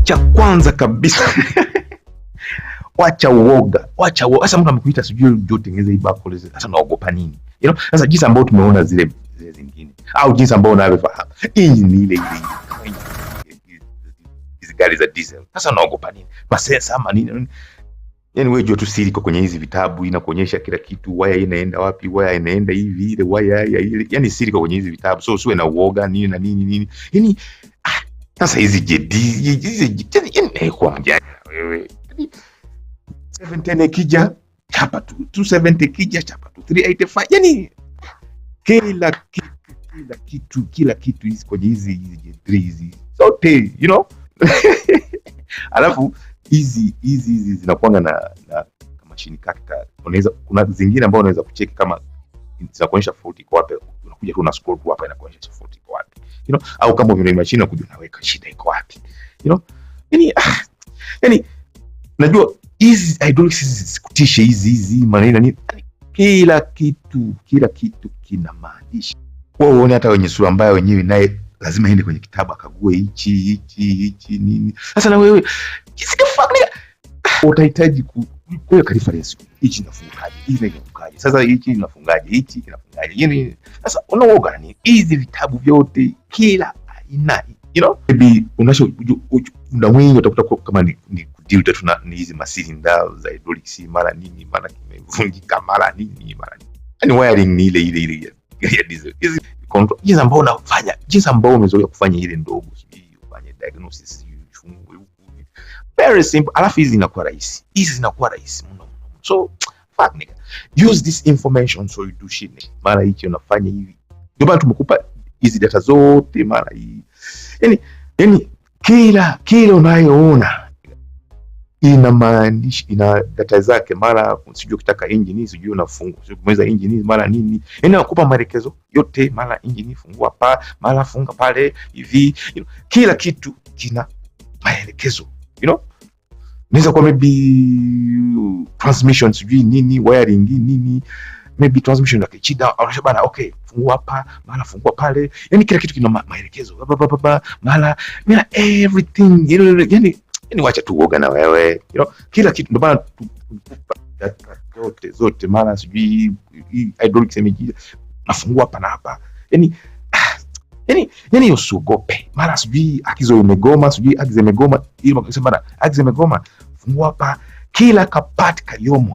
Cha kwanza kabisa wacha uoga. Sasa mtu amekuita sijui ndio tengeneza hii bako, sasa naogopa nini? Sasa jinsi ambao tumeona zile zingine au jinsi ambao unavyofahamu hii ni ile hizi gari za diesel. Sasa naogopa nini? Masesa ama nini? Yani wewe jua tu siri kwenye hizi vitabu, inakuonyesha kila kitu, waya inaenda wapi, waya inaenda hivi, ile waya ya ile, yani siri kwenye hizi vitabu. So usiwe na uoga nini na nini. Yani sasa hizi JD kwa mjani wewe 710 kija chapa tu, 270 kija chapa tu, 385, yani kila kitu hizi kwenye hizi J3 hizi zote alafu hizi zinakuanga na machine character. Kuna zingine ambao unaweza kucheki kama zinakuonyesha fault iko wapi, unakuja tu na scroll tu hapa inakuonyesha fault iko wapi, au kama una machine unakuja unaweka shida iko wapi, yani najua hizi hydraulics zisikutishe hizi maneno nini, kila kitu kina maanisha. Wewe uone hata wenye sura mbaya wenyewe naye lazima aende kwenye kitabu akague hichi nini. Sasa na wewe utahitaji kuweka reference, hichi inafungaje, hichi inafungaje, sasa hichi inafungaje, hichi inafungaje, yani sasa unaoga nini hizi vitabu vyote kila aina, maybe una wengi utakuta kama ni kudeal tu na hizi masilinda za hydraulics, mara nini, mara kimevunjika, mara nini, yani wiring ni ile ya diesel. Hizi control jinsi ambao unafanya, jinsi ambao umezoea kufanya ile ndogo, ufanye diagnosis very simple, alafu hizi zinakuwa rahisi mno. So fuck nigga, use this information so you do shit. Mara hichi unafanya hivi, ndio bado tumekupa hizi data zote, mara hii yani kila unayoona ina maanisha, ina data zake. Mara sijui ukitaka engine sijui unafungua, sijui kumeza engine mara nini, yani nakupa maelekezo yote, mara engine fungua pa, mara funga pale hivi, kila kitu kina maelekezo. Naweza kwa maybe transmission sijui nini, wiring nini, maybe transmission ya kichida, au bana okay, fungua hapa, mara fungua pale, yani kila kitu kina maelekezo mara everything, yani wacha tu uoga na wewe, kila kitu ndio bana zote mara sijui hydraulics imejia nafungua hapa na hapa, yani usiogope, mara sijui akizo imegoma, sijui agizo imegoma, ile bana agizo imegoma, fungua hapa, kila kapati kaliomo